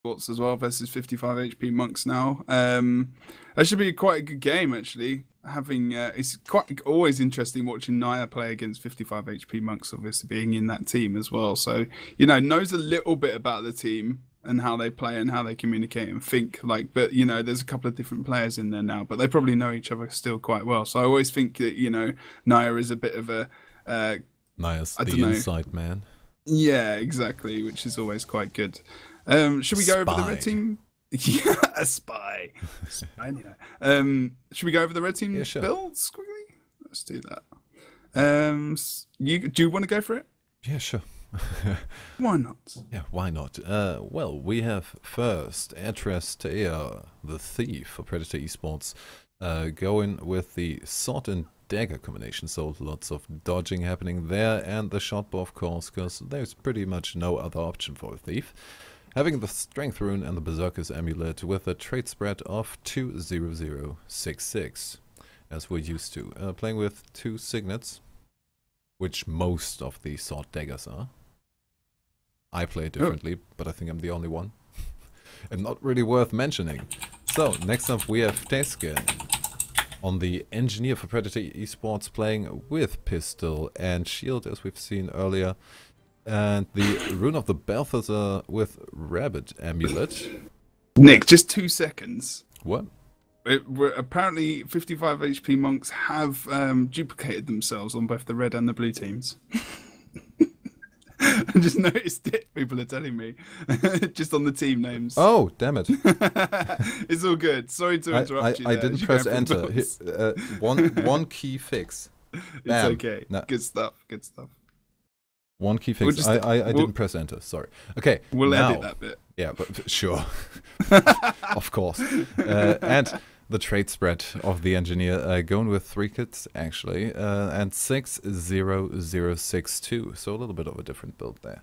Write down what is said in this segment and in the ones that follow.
Esports as well versus 55 HP monks now. That should be quite a good game actually. Having it's quite always interesting watching Naya play against 55 HP monks, obviously being in that team as well. So knows a little bit about the team and how they play and how they communicate and think. Like, but there's a couple of different players in there now, but they probably know each other still quite well. So I always think that Naya is a bit of a Naya's I the don't know. inside man. Yeah, exactly, which is always quite good. Should we go over the red team? Yeah, a spy. Should we go over the red team builds quickly? Let's do that. Do you want to go for it? Yeah, sure. Why not? Yeah, why not? Well, we have first Atrastea, the Thief for Predator Esports, going with the sword and dagger combination, so lots of dodging happening there, and the shotbow, of course, because there's pretty much no other option for a Thief. Having the Strength Rune and the Berserker's Amulet with a trait spread of 20066, as we're used to. Playing with 2 signets, which most of the sword daggers are. I play it differently, but I think I'm the only one. And not really worth mentioning. So, next up we have Teske on the Engineer for Predator Esports, playing with Pistol and Shield, as we've seen earlier. And the Rune of the Balthazar with Rabbit Amulet. Nick, just 2 seconds. What? Apparently 55 HP monks have duplicated themselves on both the red and the blue teams. I just noticed it. People are telling me. Just on the team names. Oh, damn it. It's all good. Sorry to interrupt you. I didn't press enter. One key fix. Bam. It's okay. No. Good stuff. Good stuff. One key fix. I didn't press enter. Sorry. Okay. We'll edit that bit. Yeah, but sure. Of course. And the trait spread of the Engineer going with 3 kits actually, and 60062. So a little bit of a different build there.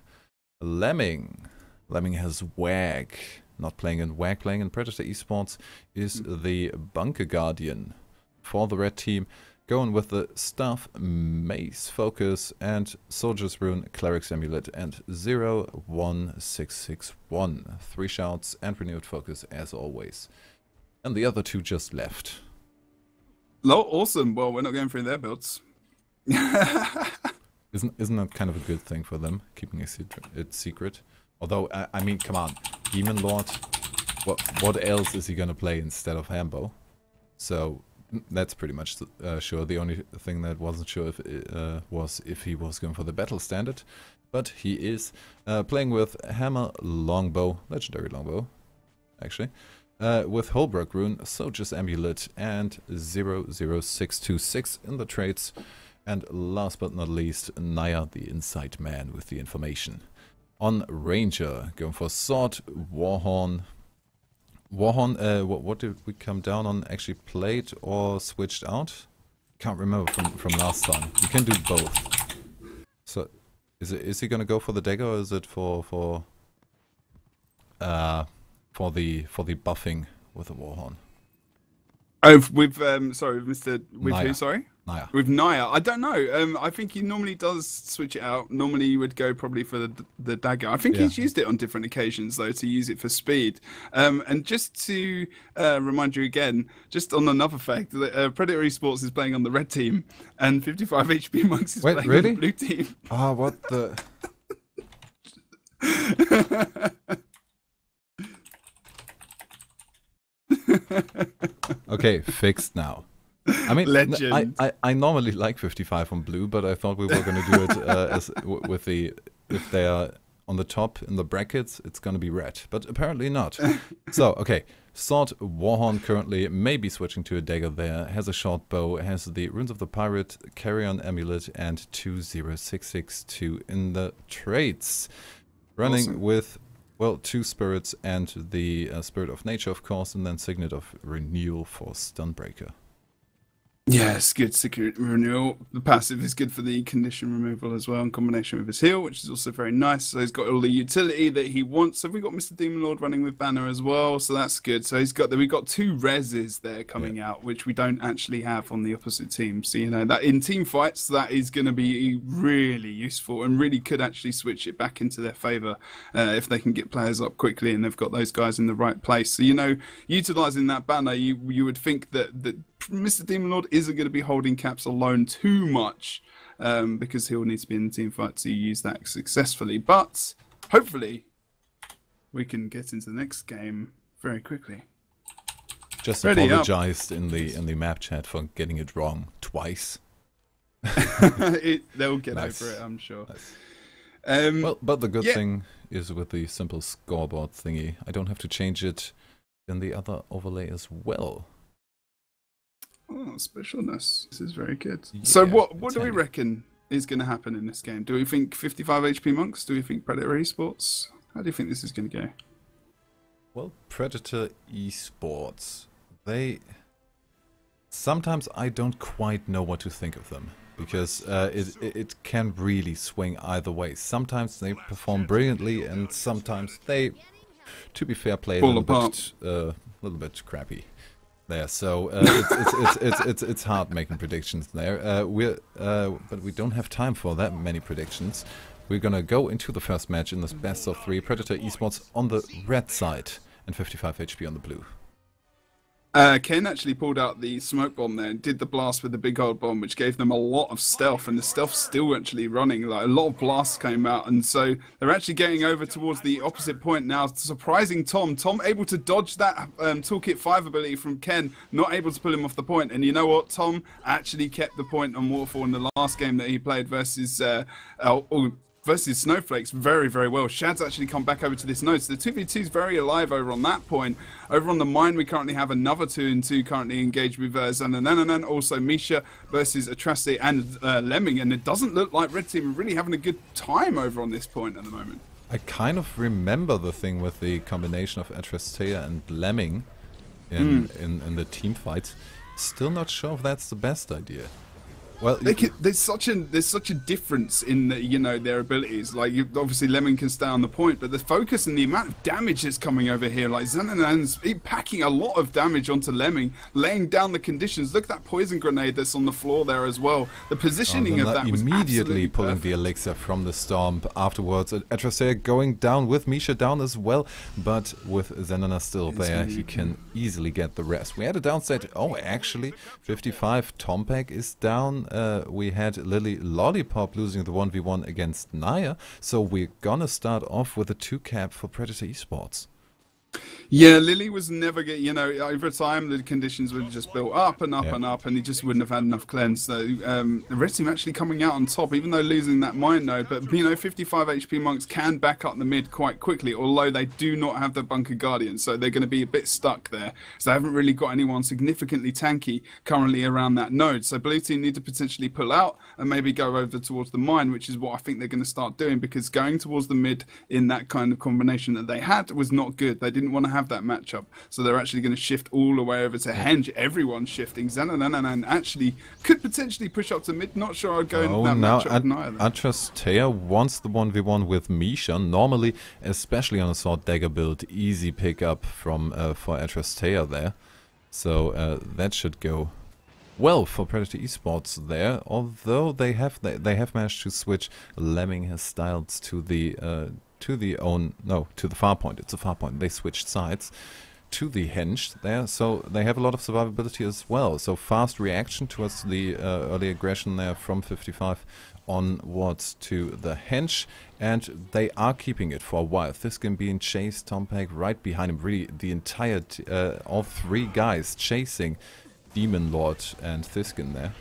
Lemming has WAG. Not playing in WAG, playing in Predator Esports, is the Bunker Guardian for the red team. Going with the Staff, Mace, Focus, and Soldier's Rune, Cleric's Amulet, and 01661. 3 shouts and renewed focus as always. And the other 2 just left. Awesome. Well, we're not going through their builds. Isn't that kind of a good thing for them, keeping it secret? Although, I mean, come on. Demon Lord, what else is he going to play instead of Hambo? So that's pretty much sure. The only thing that wasn't sure was if he was going for the battle standard. But he is playing with Hammer Longbow, Legendary Longbow, actually. With Holbrook Rune, Soldier's Amulet, and 00626 in the traits. And last but not least, Naya, the Inside Man with the information. On Ranger, going for Sword, Warhorn. Warhorn, what did we come down on? Actually played or switched out? Can't remember from last time. You can do both. So, is he gonna go for the dagger, or is it for the buffing with the Warhorn? Oh, with sorry, with Naya. who? Sorry, Naya. With Naya. I don't know. I think he normally does switch it out. Normally, you would go probably for the dagger. I think he's used it on different occasions though to use it for speed. And just to remind you again, just on another fact, Predator Esports is playing on the red team, and 55 HP monks is playing on the blue team. Ah, what the? Okay, fixed now. I mean, I normally like 55 on blue, but I thought we were going to do it with the, if they are on the top in the brackets, it's going to be red, but apparently not. So, okay, Sword Warhorn currently may be switching to a dagger there, has a short bow, has the Runes of the Pirate, Carrion Amulet, and 20662 in the traits. Running with, well, 2 spirits and the Spirit of Nature, of course, and then Signet of Renewal for Stunbreaker. Yeah, it's good security renewal. The passive is good for the condition removal as well, in combination with his heal, which is also very nice. So he's got all the utility that he wants. So we've got Mr. Demon Lord running with Banner as well, so that's good. So we've got 2 reses there coming out, which we don't actually have on the opposite team. So you know that in team fights, that is going to be really useful and really could actually switch it back into their favor if they can get players up quickly and they've got those guys in the right place. So you know, utilizing that Banner, you would think that Mr. Demon Lord isn't going to be holding caps alone too much because he'll need to be in the team fight to use that successfully. But hopefully we can get into the next game very quickly. Just apologized in the map chat for getting it wrong twice. They'll get over it, I'm sure. Nice. Well, but the good thing is with the simple scoreboard thingy, I don't have to change it in the other overlay as well. Oh, specialness. This is very good. Yeah, so what do we reckon is going to happen in this game? Do we think 55 HP Monks? Do we think Predator Esports? How do you think this is going to go? Well, Predator Esports, sometimes I don't quite know what to think of them. Because it can really swing either way. Sometimes they perform brilliantly and sometimes they, to be fair, play a little bit crappy. There, so it's hard making predictions there. But we don't have time for that many predictions. We're gonna go into the first match in this best of 3. Predator Esports on the red side and 55 HP on the blue. Ken actually pulled out the smoke bomb there and did the blast with the big old bomb, which gave them a lot of stealth, and the stealth's still actually running. Like, a lot of blasts came out, and so they're actually getting over towards the opposite point now, surprising Tom. Tom able to dodge that Toolkit 5 ability from Ken, not able to pull him off the point. And you know what? Tom actually kept the point on Waterfall in the last game that he played versus versus Snowflakes very, very well. Shad's actually come back over to this node. So the 2v2 is very alive over on that point. Over on the mine, we currently have another 2-2 currently engaged with Zanananan, also Misha versus Atraste and Lemming. And it doesn't look like Red Team are really having a good time over on this point at the moment. I kind of remember the thing with the combination of Atraste and Lemming in the team fights. Still not sure if that's the best idea. Well, there's such a difference in their abilities. Like, obviously Lemming can stay on the point, but the focus and the amount of damage that's coming over here, like Zananan's packing a lot of damage onto Lemming, laying down the conditions. Look at that poison grenade that's on the floor there as well. The positioning of that was immediately pulling perfect. The elixir from the storm afterwards. Atraste going down with Misha down as well, but with Zanana still there, he can easily get the rest. We had a downside. Oh, actually, 55 Tompek is down. We had Lily Lollipop losing the 1v1 against Naya, so we're gonna start off with a 2-cap for Predator Esports. Yeah, Lily was never over time the conditions would just built up and up and up, and he just wouldn't have had enough cleanse. So the Red Team actually coming out on top, even though losing that mine node. But 55 HP Monks can back up the mid quite quickly, although they do not have the Bunker Guardian, so they're going to be a bit stuck there. So they haven't really got anyone significantly tanky currently around that node. So Blue Team need to potentially pull out and maybe go over towards the mine, which is what I think they're going to start doing, because going towards the mid in that kind of combination that they had was not good. They didn't want to have that matchup, so they're actually going to shift all the way over to Henge. Everyone's shifting. Zanananan actually could potentially push up to mid. Not sure I'd go into that matchup neither. Atraste wants the 1v1 with Misha. Normally, especially on a sword dagger build, easy pickup from for Atraste there. So that should go well for Predator Esports there. Although they have managed to switch Lemming his styles to the far point. It's a far point. They switched sides to the Henge there, so they have a lot of survivability as well. So fast reaction towards the early aggression there from 55 onwards to the Henge, and they are keeping it for a while. Thiskin being chased, Tompek right behind him. Really, the entire all 3 guys chasing Demon Lord and Thiskin there.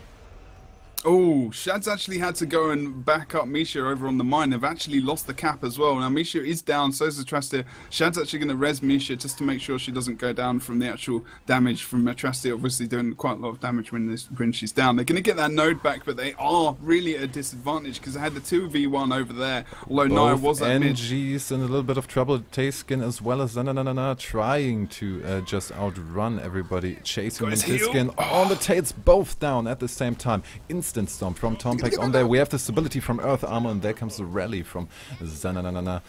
Oh, Shad's actually had to go and back up Misha over on the mine. They've actually lost the cap as well. Now Misha is down, so is Atrastia. Shad's actually going to res Misha just to make sure she doesn't go down from the actual damage from Atrastia. Obviously doing quite a lot of damage when she's down. They're going to get that node back, but they are really at a disadvantage because they had the 2v1 over there. Although Naya was at mid. NG's in a little bit of trouble. Tayskin as well as trying to just outrun everybody. Chasing Tayskin on the tails, both down at the same time. Instant stomp from Tompac on there. We have the stability from Earth Armor, and there comes the rally from Zananana.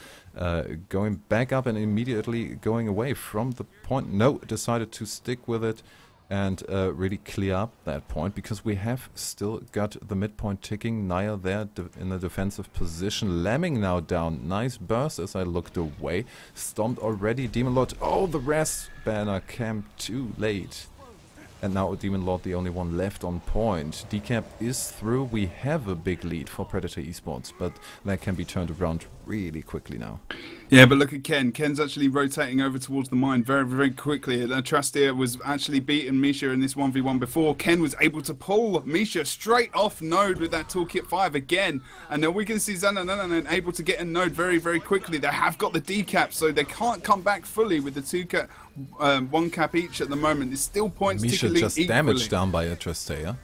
Going back up and immediately going away from the point. No, decided to stick with it and really clear up that point, because we have still got the midpoint ticking. Naya there in the defensive position. Lemming now down. Nice burst as I looked away. Stomped already. Demon Lord. Oh, the rest banner came too late. And now Demon Lord the only one left on point. Decap is through. We have a big lead for Predator Esports, but that can be turned around really quickly now. Yeah, but look at Ken. Ken's actually rotating over towards the mine very, very quickly. Atrastia was actually beating Misha in this 1v1 before. Ken was able to pull Misha straight off node with that Toolkit 5 again. And then we can see Zanananan able to get a node very, very quickly. They have got the decap, so they can't come back fully with the 2-cap, 1 cap each at the moment. There's still points Misha tickling just equally. damaged down by Atrastia.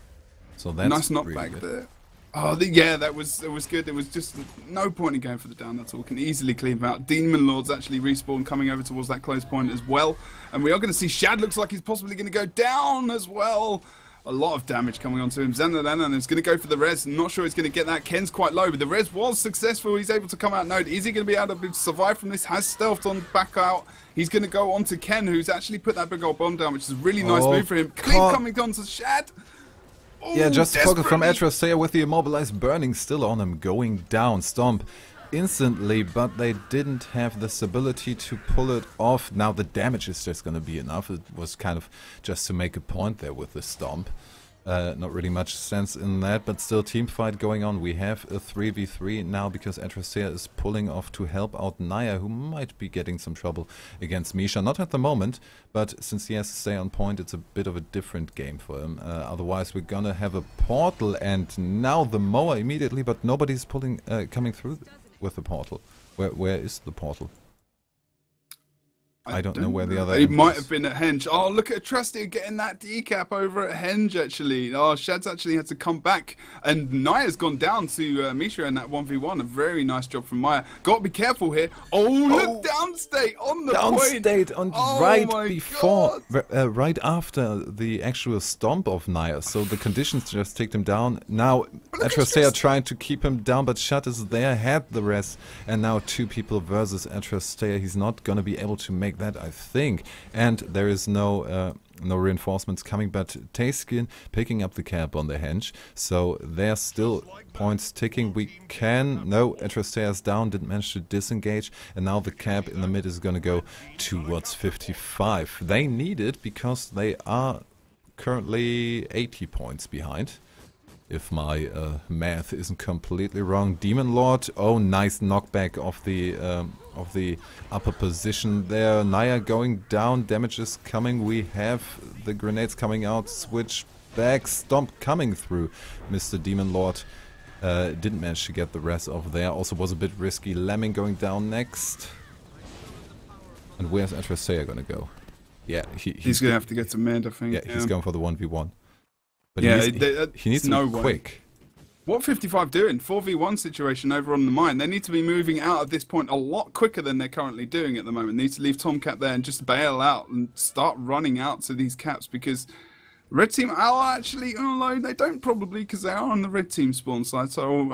So that's nice knockback really there. Oh, yeah, that was good. There was just no point in going for the down at all. Can easily clean them out. Demon Lord's actually respawn coming over towards that close point as well. And we are going to see Shad looks like he's possibly going to go down as well. A lot of damage coming onto him. Zanananan is going to go for the res. Not sure he's going to get that. Ken's quite low, but the res was successful. He's able to come out node. Is he going to be able to survive from this? Has stealthed on back out. He's going to go on to Ken, who's actually put that big old bomb down, which is a really nice move for him. Clean coming on to Shad. Ooh, yeah, just focus from Atrastia with the immobilized burning still on him, going down. Stomp instantly, but they didn't have this ability to pull it off. Now the damage is just going to be enough. It was kind of just to make a point there with the stomp. Not really much sense in that, but still team fight going on. We have a 3v3 now because Atrastia is pulling off to help out Naya, who might be getting some trouble against Misha. Not at the moment, but since he has to stay on point, it's a bit of a different game for him. Otherwise, we're gonna have a portal, and now the mower immediately, but nobody's pulling, coming through with the portal. Where is the portal? I don't know where the other. He might have been at Henge. Oh, look at Atrastia getting that decap over at Henge, actually. Oh, Shad's actually had to come back. And Naya's gone down to Misha in that 1v1. A very nice job from Maya. Got to be careful here. Oh, look, downstate on the point. Downstate on right before, right after the actual stomp of Naya. So the conditions just take him down. Now, Atrastia trying to keep him down, but Shad is there, had the rest. And now 2 people versus Atrastia. He's not going to be able to make that, I think, and there is no reinforcements coming, but Tayskin picking up the cap on the Henge, so there's still points ticking. We can, no, Atrastia is down, didn't manage to disengage, and now the cap in the mid is gonna go towards 55. They need it because they are currently 80 points behind, if my math isn't completely wrong. Demon Lord, oh, nice knockback of the upper position there. Naya going down, damage is coming. We have the grenades coming out, switch back, stomp coming through. Mr. Demon Lord didn't manage to get the rest over there. Also was a bit risky. Lemming going down next. And where's Atrastia gonna go? Yeah, he's gonna have to get to mid, I think. Yeah, he's going for the 1v1. But yeah, he needs to be quick. What 55 doing? 4v1 situation over on the mine. They need to be moving out at this point a lot quicker than they're currently doing at the moment. They need to leave Tomcat there and just bail out and start running out to these caps, because Red team, actually, although they don't probably, because they are on the red team spawn side, so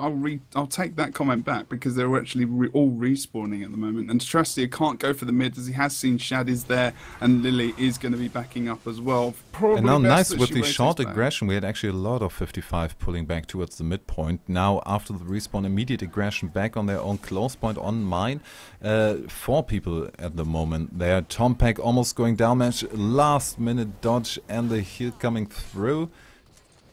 I'll take that comment back, because they're actually all respawning at the moment. And Atrastia can't go for the mid, as he has seen Shad is there, and Lily is going to be backing up as well. Probably and now nice with the short aggression, we had actually a lot of 55 pulling back towards the midpoint. Now after the respawn, immediate aggression back on their own close point on mine. 4 people at the moment there. Tompac almost going down, match, last minute dodge and the heal coming through.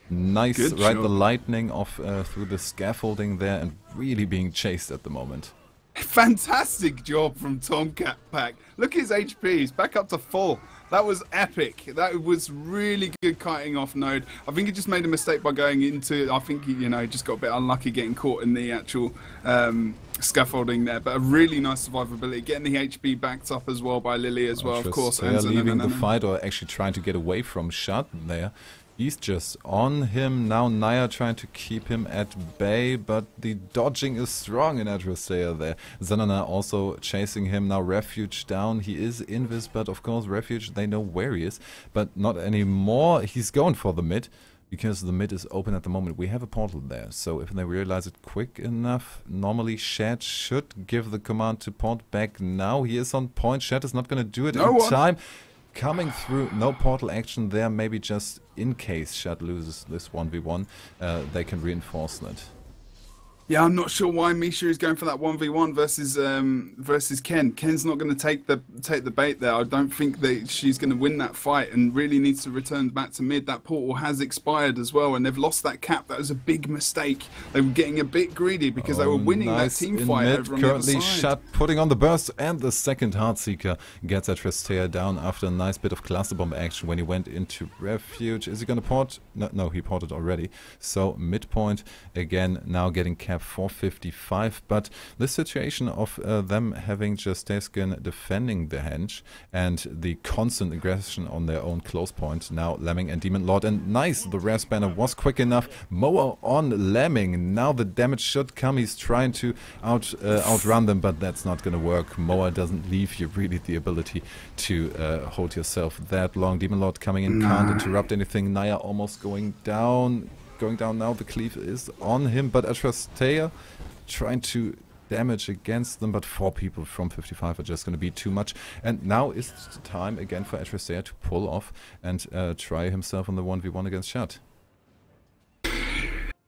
Nice, right, the lightning off through the scaffolding there, and really being chased at the moment. Fantastic job from Tomcat Pack. Look at his HP. He's back up to full. That was epic. That was really good kiting off node. I think he just made a mistake by going into. I think he, just got a bit unlucky getting caught in the actual scaffolding there. But a really nice survivability, getting the HP backed up as well by Lily as well. Of course, they're leaving the fight or actually trying to get away from Shut there. He's just on him. Now Naya trying to keep him at bay, but the dodging is strong in Adrastea there. Zanana also chasing him. Now Refuge down. He is invis, but of course Refuge, they know where he is, but not anymore. He's going for the mid, because the mid is open at the moment. We have a portal there, so if they realize it quick enough, normally Shad should give the command to port back now. He is on point. Shad is not going to do it in time. Coming through, no portal action there, maybe just in case Shad loses this 1v1, they can reinforce that. Yeah, I'm not sure why Misha is going for that 1v1 versus Ken. Ken's not going to take the bait there. I don't think that she's going to win that fight, and really needs to return back to mid. That portal has expired as well, and they've lost that cap. That was a big mistake. They were getting a bit greedy because they were winning that team fight over on the other side. Currently Shad putting on the burst, and the second Heartseeker gets Adrastea down after a nice bit of cluster bomb action when he went into Refuge. Is he going to port? No, he ported already. So midpoint again, now getting cap 455, but this situation of them having just Teskin defending the henge and the constant aggression on their own close point, now Lemming and Demon Lord, and nice, the Raz banner was quick enough. Moa on Lemming, now the damage should come. He's trying to outrun them, but that's not gonna work. Moa doesn't leave you really the ability to hold yourself that long. Demon Lord coming in, can't interrupt anything. Naya almost going down now. The cleave is on him, but Adrastea trying to damage against them, but 4 people from 55 are just going to be too much. And now is the time again for Adrastea to pull off and try himself on the 1v1 against Shad.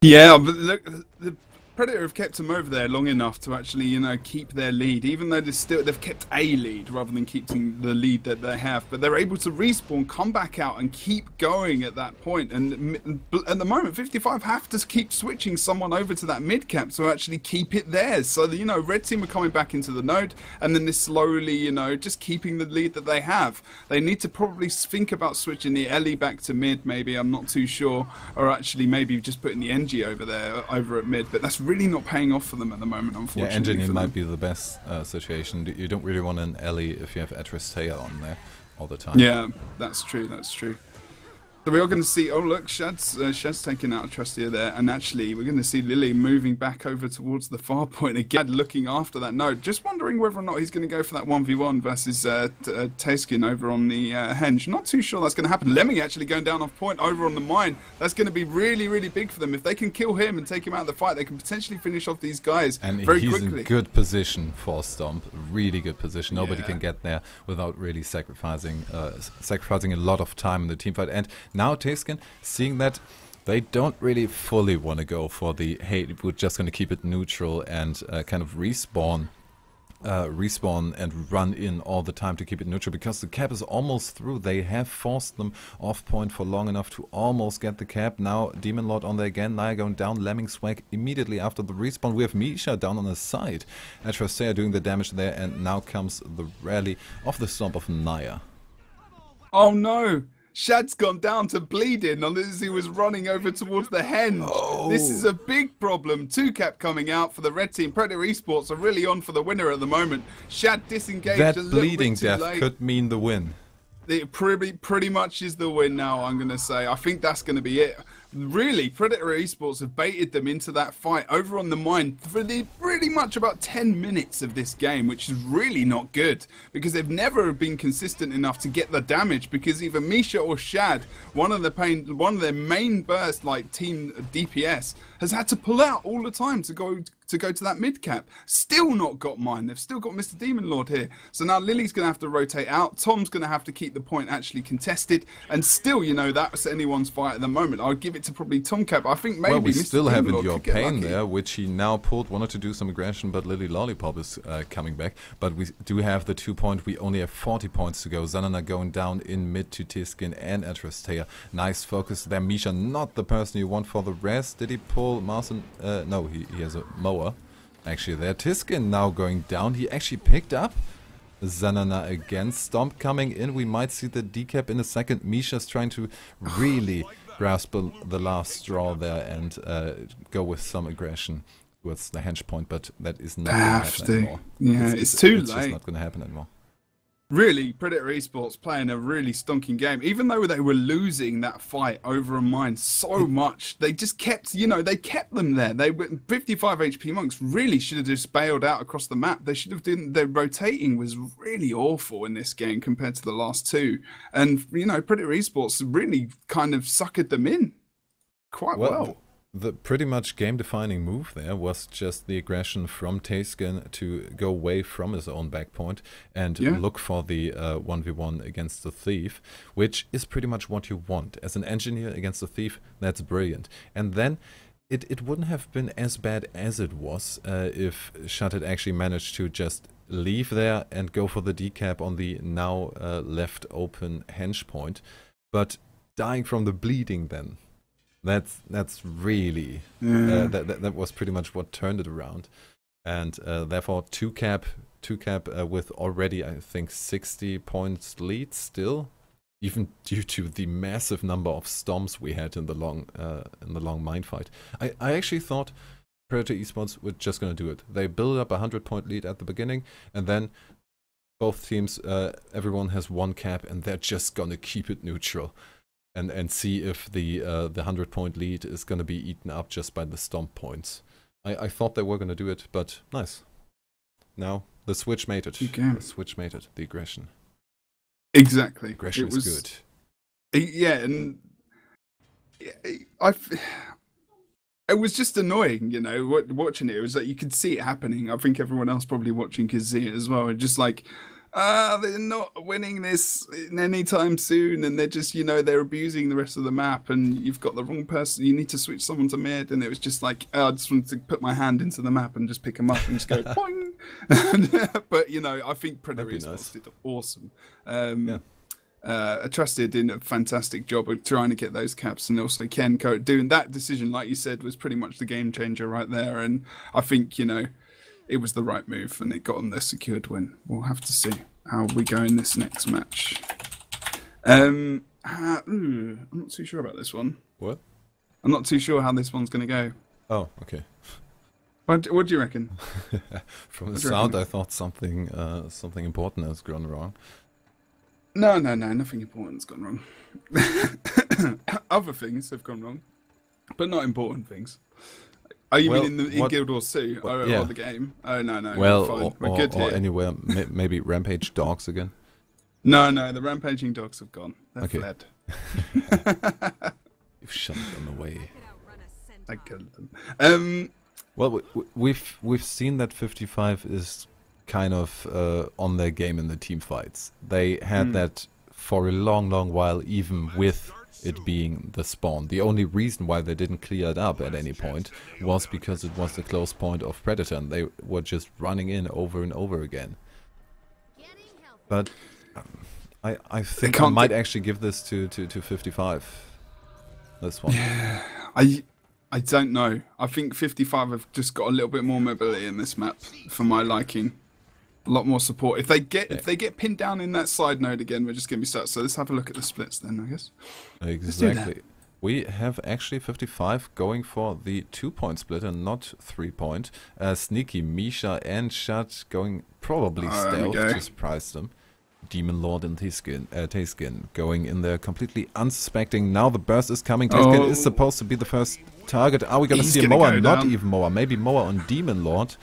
Yeah, but look, the Predator have kept them over there long enough to actually, keep their lead, even though they've kept a lead rather than keeping the lead that they have. But they're able to respawn, come back out, and keep going at that point. And at the moment, 55 have to keep switching someone over to that mid cap to actually keep it theirs. So, red team are coming back into the node, and then they're slowly, just keeping the lead that they have. They need to probably think about switching the Ellie back to mid, maybe. I'm not too sure. Or actually, maybe just putting the NG over at mid. But that's really not paying off for them at the moment, unfortunately. Yeah, engineering might be the best situation. You don't really want an Ellie if you have Adrastea on there all the time. Yeah, that's true. That's true. So we are going to see. Oh look, Shad's taking out Adrastea there, and actually we're going to see Lily moving back over towards the far point again, looking after that node. Just wondering whether or not he's going to go for that 1v1 versus Teskin over on the henge. Not too sure that's going to happen. Lemming actually going down off point over on the mine. That's going to be really, really big for them. If they can kill him and take him out of the fight, they can potentially finish off these guys very quickly. And he's in good position for Stomp. Really good position. Nobody can get there without really sacrificing a lot of time in the team fight. And now Teskin, seeing that they don't really fully want to go for the, hey, we're just going to keep it neutral and kind of respawn and run in all the time to keep it neutral, because the cap is almost through. They have forced them off point for long enough to almost get the cap. Now Demon Lord on there again, Naya going down, Lemming swag immediately after the respawn. We have Misha down on the side, Adrastea doing the damage there, and now comes the rally of the Stomp of Naya. Oh no! Shad's gone down to bleeding as he was running over towards the henge. Oh. This is a big problem. 2-cap coming out for the red team. Predator Esports are really on for the winner at the moment. Shad disengaged that a little bleeding bit too death late. Could mean the win. It pretty much is the win now, I'm going to say. I think that's going to be it. Really, Predator Esports have baited them into that fight over on the mine for pretty much about 10 minutes of this game, which is really not good, because they've never been consistent enough to get the damage, because either Misha or Shad, one of their main burst, like team DPS, has had to pull out all the time to go to that mid cap. Still not got mine. They've still got Mr. Demon Lord here. So now Lily's going to have to rotate out. Tom's going to have to keep the point actually contested. And still, that's anyone's fight at the moment. I'll give it to probably Tomcat. I think maybe we Mr. still have Demon Lord your could get pain lucky there, which he now pulled. Wanted to do some aggression, but Lily Lollipop is coming back. But we do have the 2 point. We only have 40 points to go. Zanana going down in mid to Tiskin and Adrastea. Nice focus there. Misha, not the person you want for the rest. Did he pull Marcin? No, he has a mower. actually there. Tiskin now going down. He actually picked up Zanana again. Stomp coming in. We might see the decap in a second. Misha's trying to really grasp the last straw there and go with some aggression towards the hench point, but that is not going to happen anymore. Yeah, it's too late. It's just not going to happen anymore. Really, Predator Esports playing a really stonking game. Even though they were losing that fight over a mine so much, they just kept, they kept them there. 55 HP monks really should have just bailed out across the map. They should have done, their rotating was really awful in this game compared to the last two. And, Predator Esports really kind of suckered them in quite well. The pretty much game-defining move there was just the aggression from Tayskin to go away from his own back point and look for the 1v1 against the Thief, which is pretty much what you want. As an engineer against the Thief, that's brilliant. And then it wouldn't have been as bad as it was if Shattered actually managed to just leave there and go for the decap on the now left open hench point. But dying from the bleeding then. That's really that was pretty much what turned it around, and therefore two cap with already I think 60 points lead still, even due to the massive number of stomps we had in the long mine fight. I actually thought Predator Esports were just gonna do it. They build up a 100-point lead at the beginning, and then both teams, everyone has one cap, and they're just gonna keep it neutral. And see if the 100-point lead is going to be eaten up just by the stomp points. I thought they were going to do it, but nice. Now, the switch made it. The switch made it, the aggression. Exactly. Aggression is good. Yeah, and it was just annoying, watching it. It was like you could see it happening. I think everyone else probably watching could see it as well. And just like, they're not winning this anytime soon, and they're just, they're abusing the rest of the map, and you've got the wrong person. You need to switch someone to mid, and it was just like, I just wanted to put my hand into the map and just pick them up and just go boing. But I think Predator Esports did awesome. Trusted did a fantastic job of trying to get those caps, and also Ken doing that decision, like you said, was pretty much the game changer right there. And I think it was the right move, and it got them their secured win. We'll have to see how we go in this next match. I'm not too sure about this one. What? I'm not too sure how this one's going to go. Oh, okay. What do you reckon? From the sound, I thought something important has gone wrong. No, nothing important's gone wrong. Other things have gone wrong, but not important things. Oh, you mean in Guild Wars 2? Or the game? Oh, no. Well, we're good here. Or anywhere, maybe Rampage Dogs again? No, the Rampaging Dogs have gone. They've fled. You've shunned them away. I killed them. Well, we've seen that 55 is kind of on their game in the team fights. They had that for a long while, even with it being the spawn. The only reason why they didn't clear it up at any point was because it was the close point of Predator, and they were just running in over and over again. But I think I might actually give this to 55. This one. Yeah, I don't know. I think 55 have just got a little bit more mobility in this map for my liking. A lot more support. If they get pinned down in that side node again, we're just going to be stuck. So let's have a look at the splits then, I guess. Exactly. We have actually 55 going for the 2-point split and not 3-point. Sneaky Misha and Shat going probably stealth to surprise them. Demon Lord and Tayskin going in there completely unsuspecting. Now the burst is coming. Tayskin is supposed to be the first target. Are we going to see a Moa? Not even Moa. Maybe Moa on Demon Lord.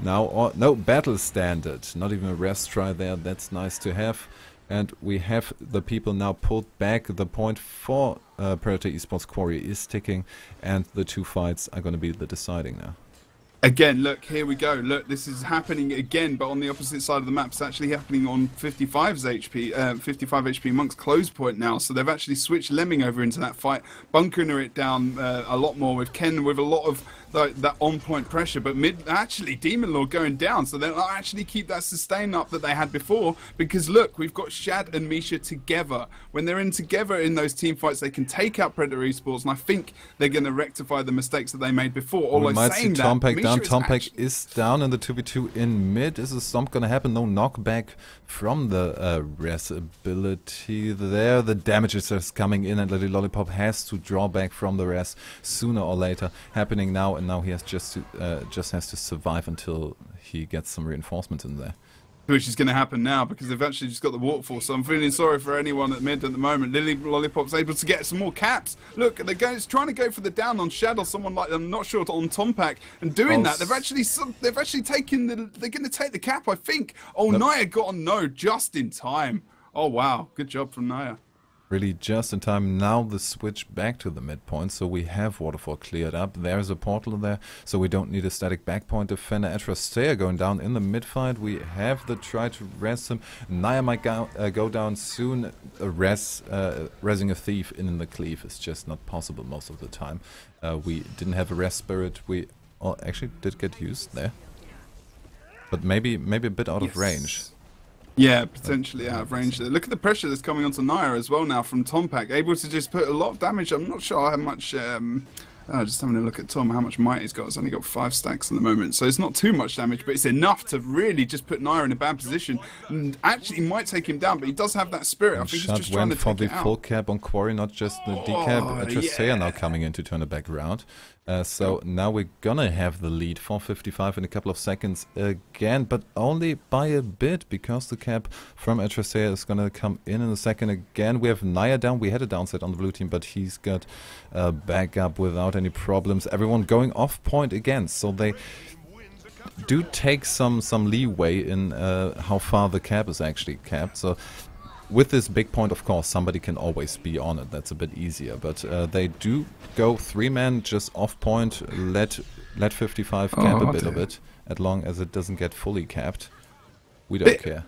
Now, no battle standard. Not even a rest try there. That's nice to have. And we have the people now pulled back. The point for Predator Esports Quarry is ticking. And the two fights are going to be the deciding now. Again, look, here we go. Look, this is happening again, but on the opposite side of the map. It's actually happening on 55's HP, 55 HP Monk's close point now. So they've actually switched Lemming over into that fight, bunkering it down a lot more with Ken, with a lot of that on-point pressure, but mid actually Demon Lord going down, so they'll actually keep that sustain up that they had before. Because look, we've got Shad and Misha together. When they're in together in those team fights, they can take out Predator Esports, and I think they're going to rectify the mistakes that they made before. Although we might see saying that, Tompack down. Tompack actually... is down in the 2v2 in mid. Is a stomp going to happen? No knockback from the res ability there. The damage is just coming in, and Lily Lollipop has to draw back from the res sooner or later. Happening now, and now he has just has to survive until he gets some reinforcements in there. Which is going to happen now because they've actually just got the waterfall. So I'm feeling sorry for anyone at mid at the moment. Lily Lollipop's able to get some more caps. Look, they're trying to go for the down on Shad or someone like I'm not sure on Tompack, and doing that they've actually taken they're going to take the cap, I think. Oh, nope. Naya got on no just in time. Oh wow, good job from Naya. Really just in time. Now the switch back to the midpoint, so we have waterfall cleared up. There's a portal there, so we don't need a static backpoint defender. Atrastea going down in the mid fight. We have the try to res him. Naya might go down soon. Resing a thief in the cleave is just not possible most of the time. We didn't have a res spirit. We actually did get used there, but maybe a bit out of range. Yeah, potentially out of range. Look at the pressure that's coming onto Naya as well now from Tompack. Able to just put a lot of damage. I'm not sure how much... just having a look at Tom, how much might he's got. He's only got 5 stacks at the moment, so it's not too much damage, but it's enough to really just put Naya in a bad position. And actually might take him down, but he does have that spirit. And I think he's just trying to for take the it out. full cap on Quarry, not just the decap. Atrastea now coming in to turn it back around. So now we're gonna have the lead for 55 in a couple of seconds again, but only by a bit because the cap from Atrastea is gonna come in a second again. We have Naya down. We had a downset on the blue team, but he's got back up without any problems. Everyone going off point again, so they do take some leeway in how far the cap is actually capped. So with this big point, of course, somebody can always be on it. That's a bit easier. But they do go 3-man just off point. Let 55 cap a bit of it, as long as it doesn't get fully capped. We don't care.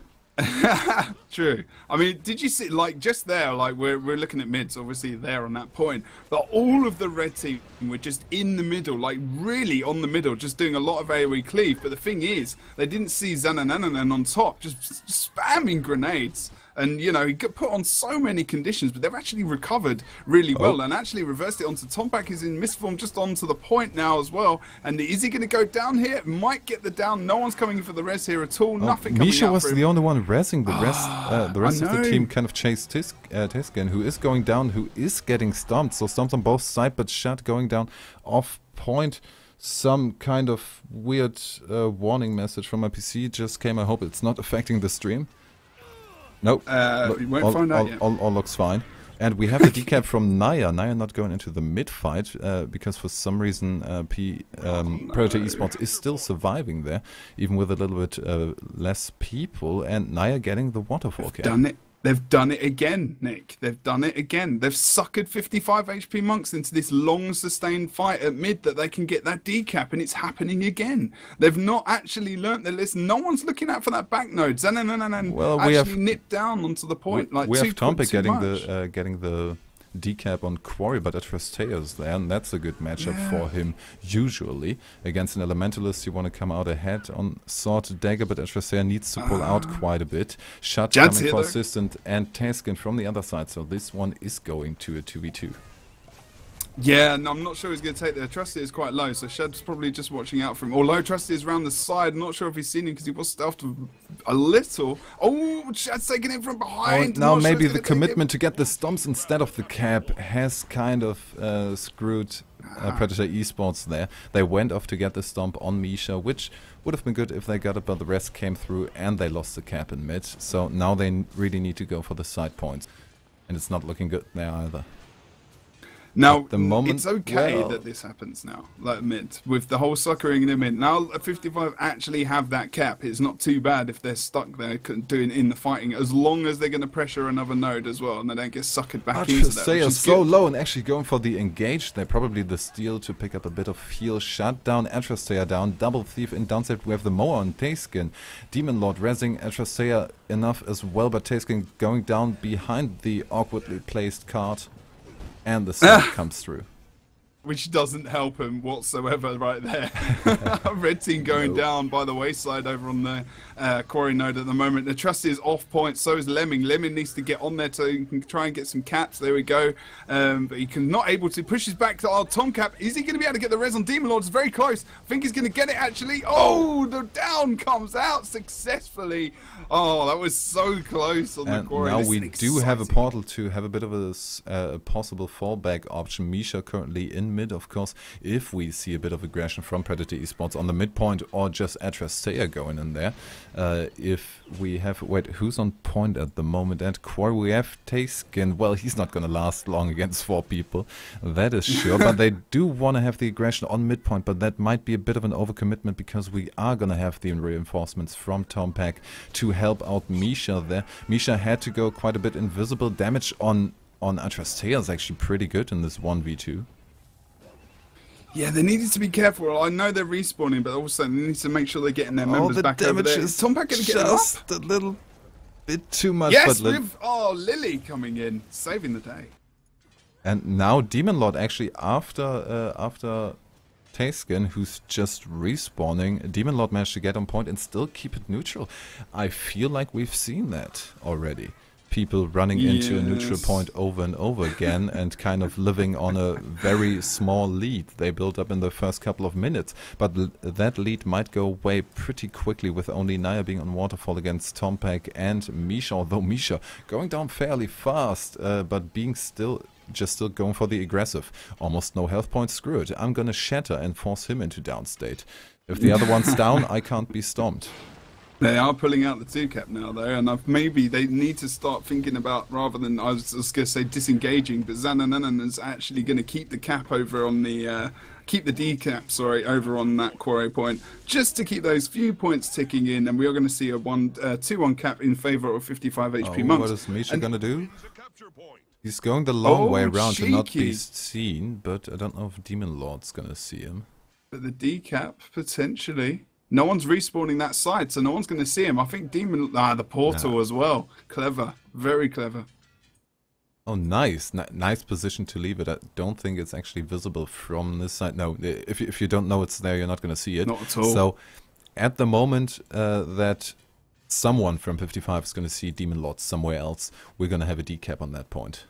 True. I mean, did you see, like, just there, like, we're looking at mids, obviously, there on that point, but all of the red team were just in the middle, like, really on the middle, just doing a lot of AoE cleave. But the thing is, they didn't see Zanananan on top, just spamming grenades. And, you know, he got put on so many conditions, but they've actually recovered really well and actually reversed it onto Tompack. Is in misform just onto the point now as well. And is he going to go down here? Might get the down. No one's coming in for the res here at all. Nothing coming Misha out was for him. the only one resing. The rest of the team kind of chased Tiskin, who is going down, who is getting stumped. So stumped on both sides, but Shad going down off point. Some kind of weird warning message from my PC just came. I hope it's not affecting the stream. Nope. We won't find out yet. All looks fine. And we have a decap from Naya. Naya not going into the mid fight because for some reason Predator Esports is still surviving there, even with a little bit less people. And Naya getting the waterfall cap. Done it. They've done it again, Nick. They've done it again. They've suckered 55 HP monks into this long sustained fight at mid that they can get that decap, and it's happening again. They've not actually learnt their lesson. No one's looking out for that back node. Well, we have nipped down onto the point. We have Tompack getting the decap on Quarry, but Atrastea's there, and that's a good matchup for him. Usually against an Elementalist, you want to come out ahead on Sword Dagger, but Atrastea needs to pull out quite a bit. Shut coming for assistant, and Taskin from the other side, so this one is going to a 2v2. Yeah, and I'm not sure he's going to take there. Trusty is quite low, so Shad's probably just watching out for him. Although Trusty is around the side, not sure if he's seen him because he was stealthed a little. Oh, Shad's taking him from behind. Now maybe the commitment to get the stomps instead of the cap has kind of screwed Predator Esports there. They went off to get the stomp on Misha, which would have been good if they got it, but the rest came through and they lost the cap in mid. So now they really need to go for the side points. And it's not looking good there either. Now, it's okay that this happens now, like mid, with the whole suckering in the mid. Now, 55 actually have that cap. It's not too bad if they're stuck there doing in the fighting, as long as they're going to pressure another node as well, and they don't get suckered back into that. They are so low and actually going for the engage. They're probably the steal to pick up a bit of heal. Shut down, Atrastea down, double thief in downside. We have the Moa on Taskin. Demon Lord resing Atrastea enough as well, but Taskin going down behind the awkwardly placed card. And the stomp comes through. which doesn't help him whatsoever right there. Red team going down by the wayside over on the quarry node at the moment. The Trusty is off point, so is Lemming. Lemming needs to get on there so he can try and get some caps. There we go. But he can not able to. Pushes back to our Tomcap. Is he going to be able to get the res on Demon Lord? It's very close. I think he's going to get it actually. Oh, the down comes out successfully. Oh, that was so close on the quarry. Now we do have a portal to have a bit of a possible fallback option. Misha currently in mid, of course, if we see a bit of aggression from Predator Esports on the midpoint or just Atrastea going in there. If we have, wait, who's on point at the moment at Quarry? We have Tayskin. Well, he's not going to last long against 4 people, that is sure, but they do want to have the aggression on midpoint, but that might be a bit of an overcommitment because we are going to have the reinforcements from Tompack to help out Misha there. Misha had to go quite a bit invisible. Damage on Atrastea is actually pretty good in this 1v2. Yeah, they needed to be careful. I know they're respawning, but also they need to make sure they're getting their members back over there. Is Tompack going to get them up? Just a little bit too much. Yes, but with Lily coming in, saving the day. And now Demon Lord actually after Tayskin, who's just respawning, Demon Lord managed to get on point and still keep it neutral. I feel like we've seen that already. People running into a neutral point over and over again and kind of living on a very small lead they built up in the first couple of minutes. But that lead might go away pretty quickly with only Naya being on waterfall against Tompack and Misha, although Misha going down fairly fast, but being still going for the aggressive. Almost no health points, screw it. I'm gonna shatter and force him into downstate. If the other one's down, I can't be stomped. They are pulling out the 2-cap now, though, and maybe they need to start thinking about, rather than, I was going to say disengaging, but Xananan is actually going to keep the cap over on the, keep the D-cap, sorry, over on that quarry point, just to keep those few points ticking in, and we are going to see a 2-1 cap in favour of 55 HP Monks. What is Misha going to do? He's going the long way around to not be seen, but I don't know if Demon Lord's going to see him. But the D-cap, potentially. No one's respawning that side, so no one's going to see him. I think the portal as well. Clever. Very clever. Oh, nice. Nice position to leave it. I don't think it's actually visible from this side. No, if you don't know it's there, you're not going to see it. Not at all. So, at the moment that someone from 55 is going to see Demon Lord somewhere else, we're going to have a decap on that point.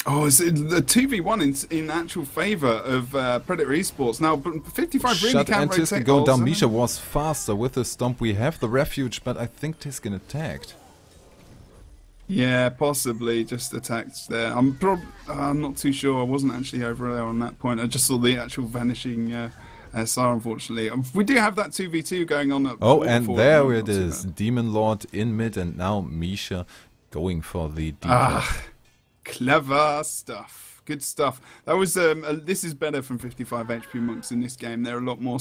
Oh, it's the 2v1 in actual favour of Predator Esports. Now, 55 really can't rotate. Going down. Misha was faster with the stomp. We have the refuge, but I think Tayskin attacked. Yeah, possibly just attacked there. I'm not too sure. I wasn't actually over there on that point. I just saw the actual vanishing SR, unfortunately. We do have that 2v2 going on. Oh, and there it is. Demon Lord in mid, and now Misha going for the decap. Clever stuff. Good stuff. That was this is better from 55 HP Monks in this game. They're a lot more.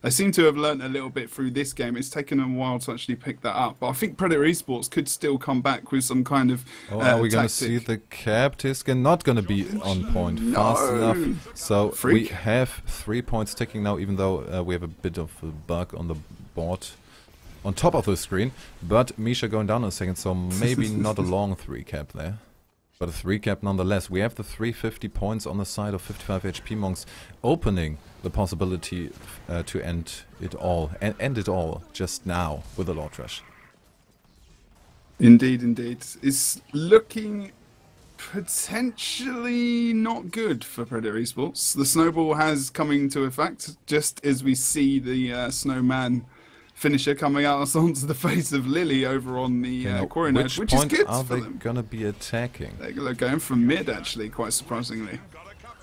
They seem to have learnt a little bit through this game. It's taken them a while to actually pick that up, but I think Predator Esports could still come back with some kind of. Are we going to see the cap? Tayskin not going to be on point fast enough. So we have 3 points ticking now, even though we have a bit of a bug on the board on top of the screen. But Misha going down in a second, so maybe not a long 3 cap there. But a 3 cap nonetheless. We have the 350 points on the side of 55 HP Monks, opening the possibility to end it all. And end it all just now with a Lord Rush. Indeed, indeed. It's looking potentially not good for Predator Esports. The snowball has come into effect just as we see the snowman finisher coming out onto the face of Lily over on the quarry node, which is good are for they them. Gonna be attacking? They're going for mid, actually, quite surprisingly.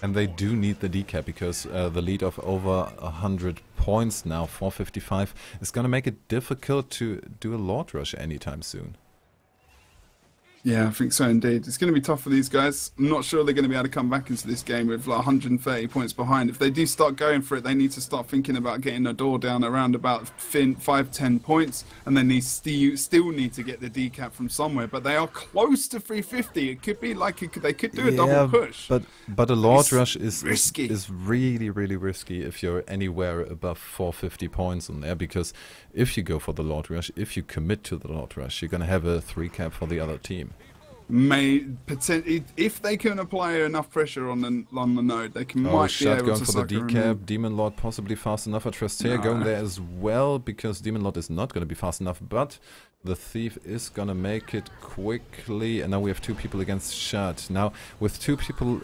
And they do need the decap because the lead of over 100 points now, 455, is gonna make it difficult to do a Lord Rush anytime soon. Yeah, I think so indeed. It's going to be tough for these guys. I'm not sure they're going to be able to come back into this game with like 130 points behind. If they do start going for it, they need to start thinking about getting a door down around about 5-10 points, and then they still need to get the decap from somewhere. But they are close to 350. It could be like they could do a double push. But a Lord Rush is really risky if you're anywhere above 450 points on there, because if you go for the Lord Rush, if you commit to the Lord Rush, you're going to have a 3 cap for the other team. may potentially, if they can apply enough pressure on the node, they can might be able going to for the sucker him decap. in. Demon Lord possibly fast enough. Trustea going there as well, because Demon Lord is not going to be fast enough, but the Thief is going to make it quickly, and now we have 2 people against Shad. Now, with 2 people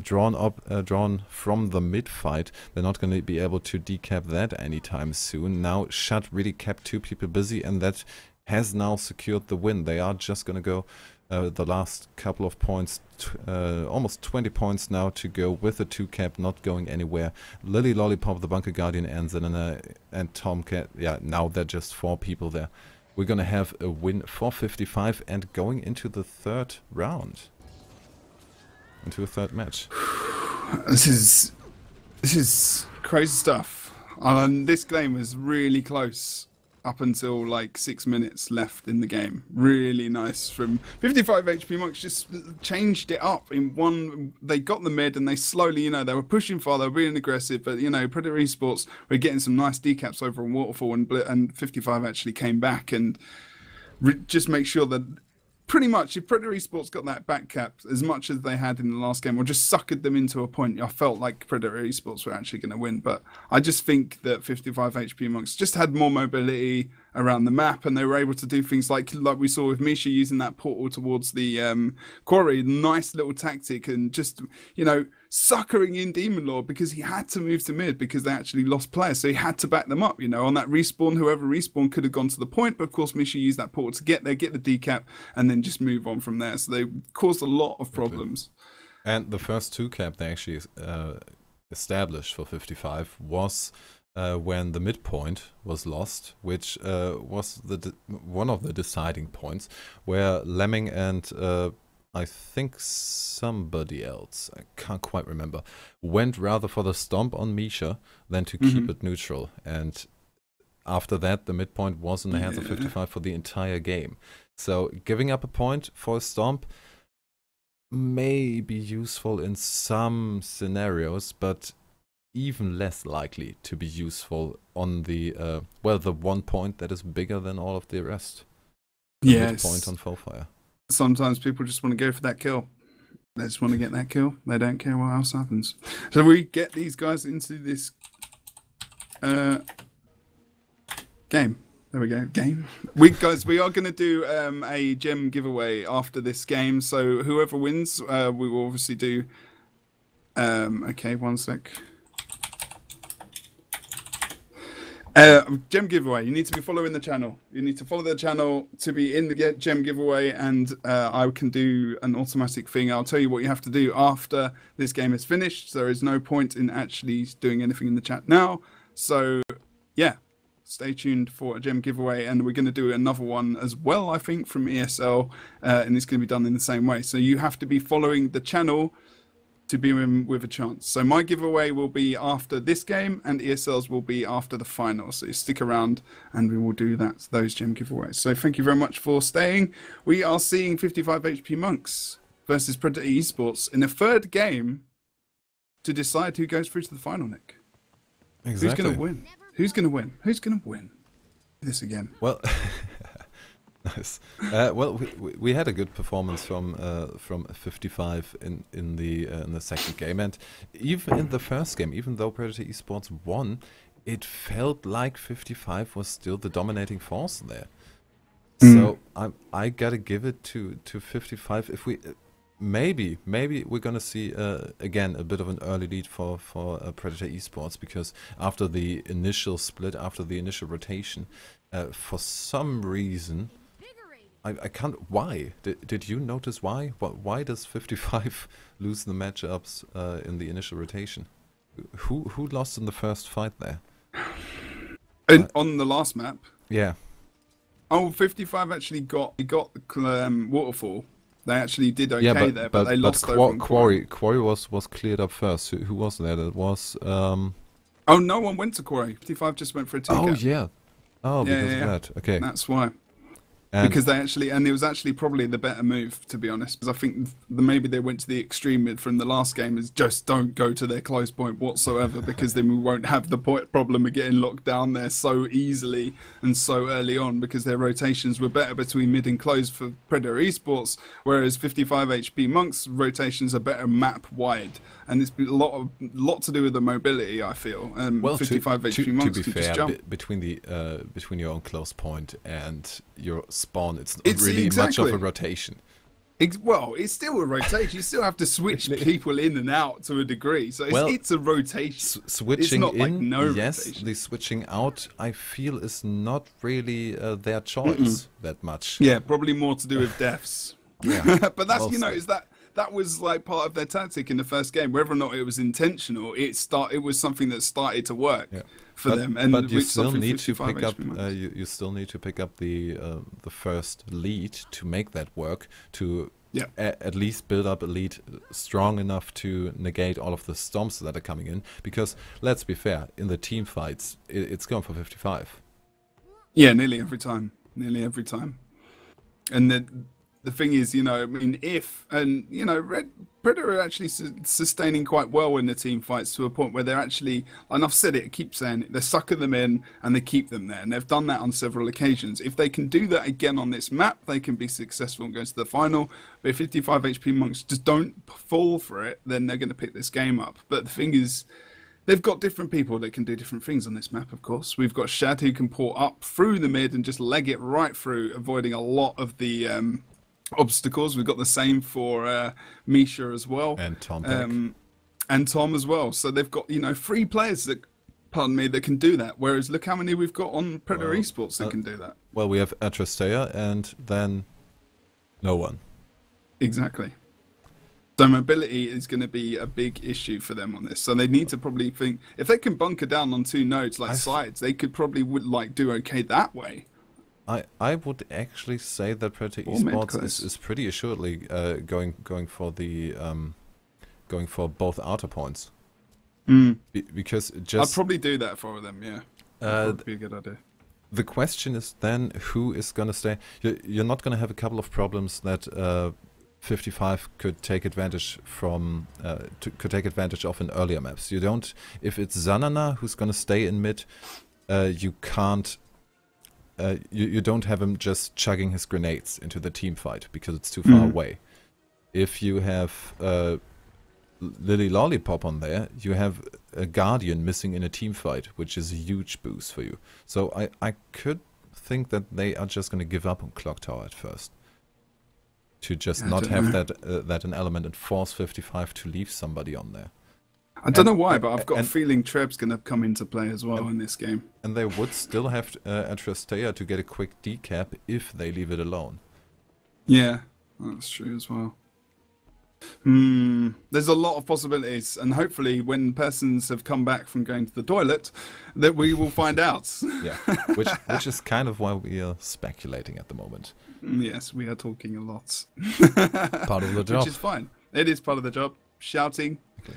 drawn from the mid fight, they're not going to be able to decap that anytime soon. Now, Shad really kept 2 people busy, and that has now secured the win. They are just going to go the last couple of points, almost 20 points now to go with the 2 cap, not going anywhere. Lily Lollipop, the Bunker Guardian, and Tomcat. Yeah, now they're just 4 people there. We're going to have a win for 55 and going into the 3rd round. Into a 3rd match. This is crazy stuff. This game was really close up until like 6 minutes left in the game. Really nice from 55 HP Monks. Just changed it up in one. They got the mid and they slowly, they were pushing far, they were being aggressive, but Predator Esports were getting some nice decaps over on Waterfall, and 55 actually came back and just make sure that pretty much if Predator Esports got that back cap as much as they had in the last game, or just suckered them into a point, I felt like Predator Esports were actually going to win. But I just think that 55 HP Monks just had more mobility around the map, and they were able to do things like we saw with Misha using that portal towards the quarry. Nice little tactic, and just suckering in Demon Lord because he had to move to mid because they actually lost players, so he had to back them up. On that respawn, whoever respawned could have gone to the point, but of course Misha used that portal to get there, get the decap, and then just move on from there. So they caused a lot of problems. And the first 2 cap they actually established for 55 was when the midpoint was lost, which was one of the deciding points, where Lemming and I think somebody else, I can't quite remember, went rather for the stomp on Misha than to keep it neutral. And after that, the midpoint was in the hands of 55 for the entire game. So giving up a point for a stomp may be useful in some scenarios, but even less likely to be useful on the, the 1 point that is bigger than all of the rest. The midpoint on Foulfire. Sometimes people just want to go for that kill. They just want to get that kill. They don't care what else happens. So we get these guys into this game. There we go. Game. We are going to do a gem giveaway after this game. So whoever wins, we will obviously do. Okay, 1 sec. Gem giveaway. You need to be following the channel. You need to follow the channel to be in the gem giveaway, and I can do an automatic thing. I'll tell you what you have to do after this game is finished. There is no point in actually doing anything in the chat now. So yeah, stay tuned for a gem giveaway, and we're going to do another one as well, I think, from ESL, and it's going to be done in the same way. So you have to be following the channel to be in with a chance. So my giveaway will be after this game, and ESL's will be after the final. So you stick around and we will do those gem giveaways. So thank you very much for staying. We are seeing 55 HP Monks versus Predator Esports in a 3rd game to decide who goes through to the final, Nick. Exactly. Who's going to win? Who's going to win? Who's going to win this again? Well, nice. We had a good performance from 55 in the second game, and even in the first game, even though Predator Esports won, it felt like 55 was still the dominating force there. So I gotta give it to 55. If we maybe we're gonna see again a bit of an early lead for Predator Esports, because after the initial split, after the initial rotation, for some reason. I can't. Why? Did you notice why? Why does 55 lose the matchups in the initial rotation? Who lost in the first fight there? On the last map? Yeah. Oh, 55 actually got Waterfall. They actually did okay there, but they lost over Quarry was cleared up first. Who was there? That was. Oh, no one went to Quarry. 55 just went for a 2 cap. Oh yeah. Oh, because of that. Okay. That's why. Because and it was actually probably the better move, to be honest. Because I think maybe they went to the extreme from the last game is just don't go to their close point whatsoever, because then we won't have the problem of getting locked down there so easily and so early on, because their rotations were better between mid and close for Predator Esports, whereas 55 HP Monks rotations are better map wide, and it's a lot to do with the mobility, I feel. Well, 55 HP Monks to be could fair, just jump. between your own close point and your spawn, it's not really much of a rotation. Well, it's still a rotation. You still have to switch people in and out to a degree. So it's a rotation. Switching it's not in, yes. rotation. The switching out, I feel, is not really their choice that much. Yeah, probably more to do with deaths. Yeah, but that's that was like part of their tactic in the first game. Whether or not it was intentional, it was something that started to work for them. And but you still need to pick up. You still need to pick up the first lead to make that work. To at least build up a lead strong enough to negate all of the storms that are coming in. Because let's be fair, in the team fights, it's going for 55. Yeah, nearly every time. And then the thing is, I mean, Red Predator are actually sustaining quite well in the team fights to a point where they're actually, and I've said it, I keep saying it, they're sucking them in and they keep them there. And they've done that on several occasions. If they can do that again on this map, they can be successful and go to the final. But if 55 HP Monks just don't fall for it, then they're going to pick this game up. But the thing is, they've got different people that can do different things on this map, of course. We've got Shad who can pour up through the mid and just leg it right through, avoiding a lot of the obstacles. We've got the same for Misha as well, and Tom as well. So they've got 3 players that can do that. Whereas look how many we've got on Predator Esports that can do that. Well, we have Atrastea and then no one. Exactly. So mobility is going to be a big issue for them on this. So they need to probably think, if they can bunker down on 2 nodes like sides, they could probably do okay that way. I would actually say that Predator Esports is pretty assuredly going for both outer points. Because I'd probably do that for them. Yeah, that'd be a good idea. The question is then who is going to stay. You're not going to have a couple of problems that 55 could take advantage from. Could take advantage of in earlier maps. You don't. If it's Zanana who's going to stay in mid, you can't. You don't have him just chugging his grenades into the team fight because it's too far away. If you have Lily Lollipop on there, you have a Guardian missing in a team fight, which is a huge boost for you. So I could think that they are just going to give up on Clock Tower at first. To just not have that an element and force 55 to leave somebody on there. I don't know why, but I've got a feeling Treb's going to come into play as well in this game. And they would still have Atrastea to get a quick decap if they leave it alone. Yeah, that's true as well. There's a lot of possibilities, and hopefully when persons have come back from going to the toilet, that we will find out. Yeah, which is kind of why we are speculating at the moment. Yes, we are talking a lot. Part of the job. Which is fine. It is part of the job. Shouting. Okay.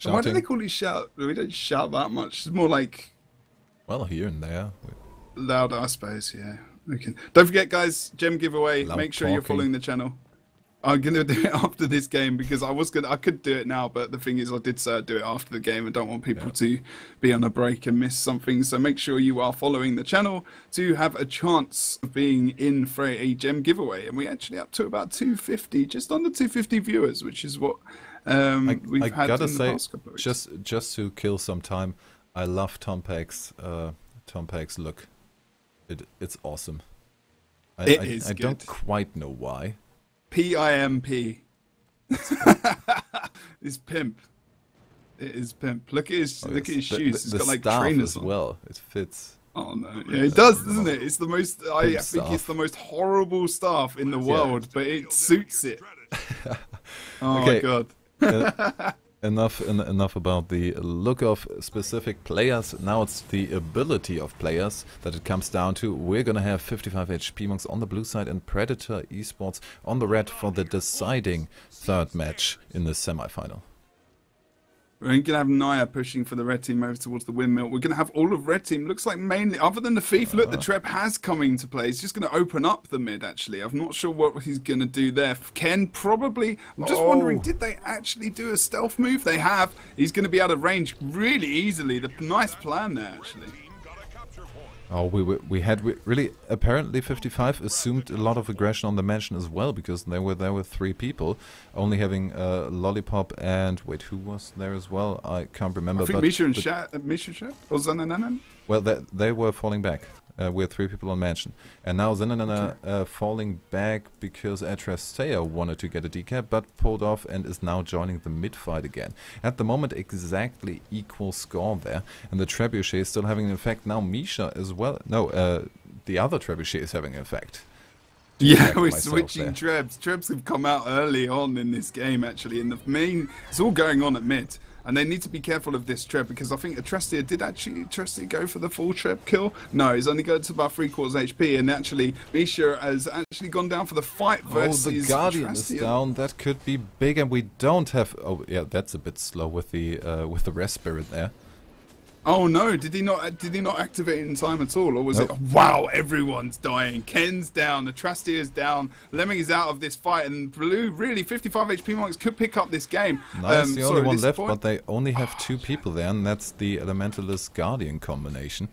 Why do they call it shout? We don't shout that much. It's more like... Well, here and there. Loud, I suppose, yeah. Okay. Don't forget, guys, gem giveaway. Make sure you're following the channel. I'm going to do it after this game because I could do it now, but the thing is I did say I'd do it after the game. I don't want people to be on a break and miss something. So make sure you are following the channel to have a chance of being in for a gem giveaway. And we're actually up to about 250, just under 250 viewers, which is what... we've had in the past couple of weeks. Just to kill some time, I love Tom Peck's look. It's awesome. I don't quite know why. PIMP. It's pimp. It is pimp. Look at his shoes. It's got like trainers as well. It fits. Oh no! Yeah, it does, doesn't it? It's the most. I think it's the most horrible staff in the world, but it suits it. Oh my god. Enough about the look of specific players. Now it's the ability of players that it comes down to. We're gonna have 55 HP Monks on the blue side and Predator Esports on the red for the deciding third match in the semi-final. We're going to have Naya pushing for the red team over towards the windmill. We're going to have all of red team. Looks like mainly, other than the thief, look, the trap has come into play. He's just going to open up the mid, actually. I'm not sure what he's going to do there. Ken probably, I'm just wondering, did they actually do a stealth move? They have. He's going to be out of range really easily. The nice plan there, actually. Oh, we had really, apparently 55 assumed a lot of aggression on the mansion as well, because there were 3 people, only having Lollipop and, wait, who was there as well? I can't remember. I think Misha and Shat, or Zanananan? Well, they were falling back. We had 3 people on mansion. And now Zananana falling back because Atrastea wanted to get a decap, but pulled off and is now joining the mid fight again. At the moment, exactly equal score there. And the Trebuchet is still having an effect. Now Misha as well. No, the other Trebuchet is having an effect. Yeah, we're switching Trebs. Trebs have come out early on in this game, actually. In the main, it's all going on at mid. And they need to be careful of this Treb, because I think Atrastea did actually go for the full Treb kill. No, he's only going to about 3/4 HP, and actually Misha has actually gone down for the fight versus the Guardian Atrastea. is down. That could be big, and we don't have. Oh yeah, that's a bit slow with the rest spirit there. Oh no, did he not activate in time at all, or was it, wow, everyone's dying. Ken's down, Atrastea's down, Lemming is out of this fight, and Blue, really, 55 HP Monks could pick up this game. Nice, the only one left, but they only have 2 people there, and that's the Elementalist Guardian combination.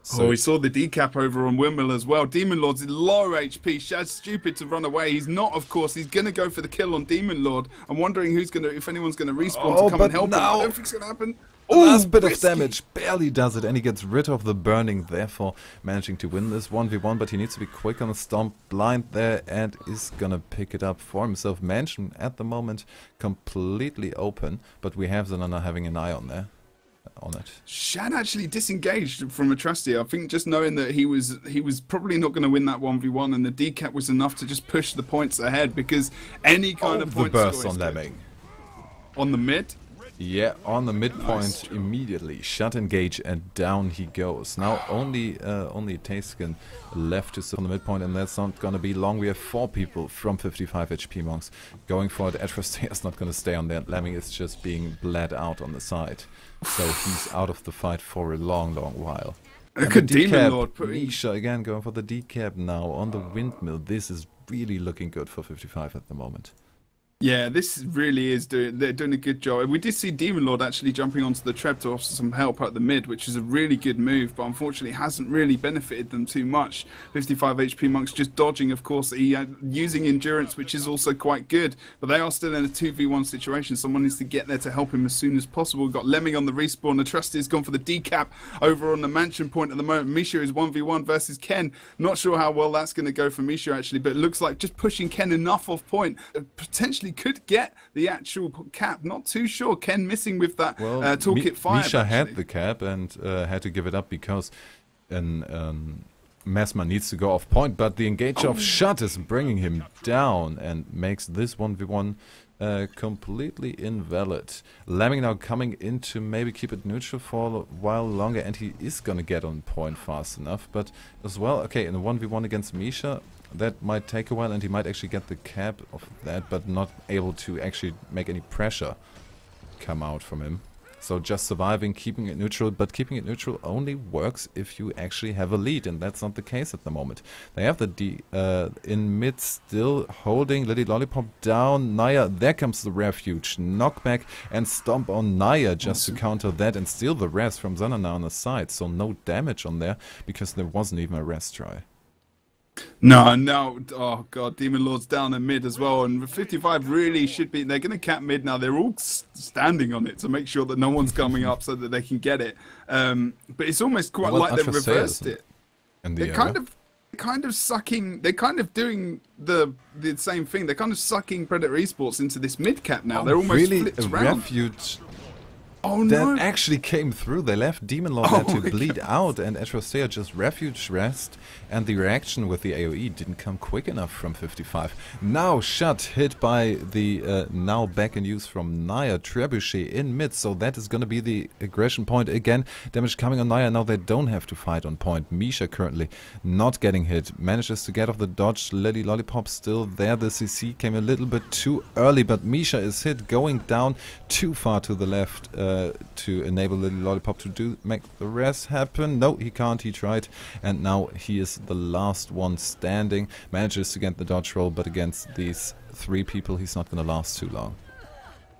So we saw the decap over on Windmill as well. Demon Lord's low HP. Shad's stupid to run away. He's not, of course. He's going to go for the kill on Demon Lord. I'm wondering if anyone's going to respawn to come and help him. I don't think it's going to happen. The last bit of damage barely does it, and he gets rid of the burning, therefore managing to win this 1v1, but he needs to be quick on the stomp, blind there, and is gonna pick it up for himself. Mansion at the moment completely open, but we have Zanana having an eye on there. On it. Shad actually disengaged from Atrastea. I think just knowing that he was probably not going to win that 1v1, and the decap was enough to just push the points ahead, because any kind of point the burst on Lemming. On the mid? Yeah, on the midpoint immediately. Shut engage and down he goes. Now only Taskin left to sit on the midpoint, and that's not gonna be long. We have 4 people from 55 HP Monks going for it. Atrastea is not gonna stay on there. Lemming is just being bled out on the side. So he's out of the fight for a long while. Could Demon Lord Misha again going for the decap now on the windmill. This is really looking good for 55 at the moment. Yeah, this really is they're doing a good job. We did see Demon Lord actually jumping onto the Treb to offer some help at the mid, which is a really good move, but unfortunately hasn't really benefited them too much. 55 HP Monks just dodging, of course, using endurance, which is also quite good, but they are still in a 2v1 situation. Someone needs to get there to help him as soon as possible. We've got Lemming on the respawn. Atrastea's gone for the decap over on the mansion point at the moment. Misha is 1v1 versus Ken. Not sure how well that's going to go for Misha, actually, but it looks like just pushing Ken enough off point, potentially could get the actual cap. Not too sure. Ken missing with that toolkit 5. Misha had the cap and had to give it up because Mesmer needs to go off point, but the engage of Shut is bringing him down and makes this 1v1 completely invalid. Lemming now coming in to maybe keep it neutral for a while longer, and he is gonna get on point fast enough, but as well, okay, in a 1v1 against Misha, that might take a while, and he might actually get the cap of that, but not able to actually make any pressure come out from him. So just surviving, keeping it neutral, but keeping it neutral only works if you actually have a lead, and that's not the case at the moment. They have the D in mid still holding Lily Lollipop down. Naya, there comes the refuge. Knockback and stomp on Naya just to counter that and steal the rest from Zanana on the side. So no damage on there because there wasn't even a rest try. No, oh god, Demon Lord's down in mid as well, and 55 really should be, they're going to cap mid now. They're all standing on it to make sure that no one's coming up so that they can get it. But it's almost quite like they've reversed it. They're kind of sucking, they're kind of doing the same thing. They're kind of sucking Predator Esports into this mid cap now. They're almost really flipped around. Refuge. Oh that no! actually came through. They left Demon Lord there to bleed out, and Atrastea just refuge rest, and the reaction with the AoE didn't come quick enough from 55. Now Shut hit by the now back in use from Naya, Trebuchet in mid, so that is going to be the aggression point again. Damage coming on Naya, now they don't have to fight on point. Misha currently not getting hit, manages to get off the dodge. Lily Lollipop still there. The CC came a little bit too early, but Misha is hit, going down too far to the left to enable Lily Lollipop to make the rest happen. No, he can't. He tried, and now he is the last one standing. Manages to get the dodge roll, but against these 3 people, he's not going to last too long.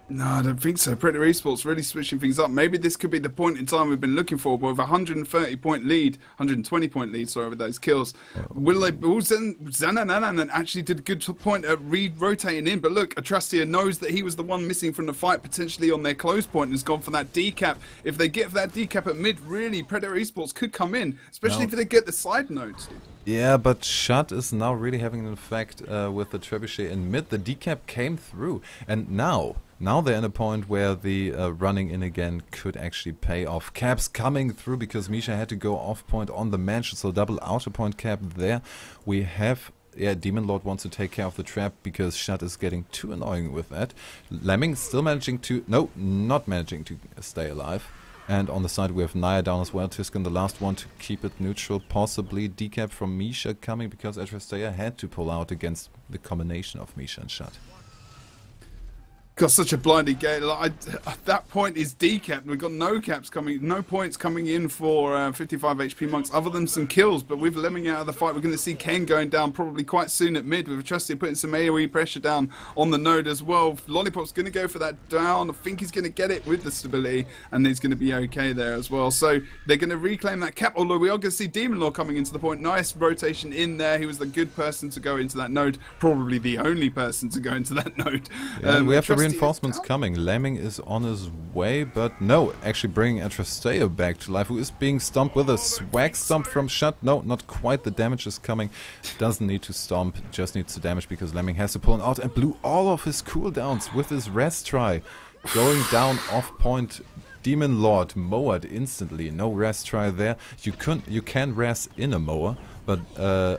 No, I don't think so. Predator Esports really switching things up. Maybe this could be the point in time we've been looking for, but with a 130-point lead, 120-point lead, sorry, with those kills. Will they... Xananan actually did a good point at rotating in, but look, Atrastea knows that he was the one missing from the fight, potentially on their close point, and has gone for that decap. If they get that decap at mid, really, Predator Esports could come in, especially if they get the side notes. Yeah, but Shut is now really having an effect with the Trebuchet in mid. The decap came through, and now they're in a point where the running in again could actually pay off. Caps coming through because Misha had to go off point on the mansion, so double outer point cap there. We have... Yeah, Demon Lord wants to take care of the trap because Shut is getting too annoying with that. Lemming still managing to... No, not managing to stay alive. And on the side we have Naya down as well. Tiskin the last one to keep it neutral. Possibly decap from Misha coming because Atrastea had to pull out against the combination of Misha and Shut. Got such a blinding game. Like, that point is decapped. We've got no caps coming, no points coming in for 55 HP Monks other than some kills. But with Lemming out of the fight, we're going to see Ken going down probably quite soon at mid with Atrastea putting some AoE pressure down on the node as well. Lollipop's going to go for that down. I think he's going to get it with the stability and he's going to be okay there as well. So they're going to reclaim that cap. Although we are going to see Demon Lord coming into the point. Nice rotation in there. He was the good person to go into that node. Probably the only person to go into that node. Yeah, we have the reinforcements coming. Lemming is on his way, but no, actually bringing Atrastea back to life, who is being stomped with a swag stomp from Shut. No, not quite. The damage is coming. Doesn't need to stomp, just needs to damage because Lemming has to pull him out and blew all of his cooldowns with his rest try. Going down off point. Demon Lord mowed instantly. No rest try there. You can rest in a mower, but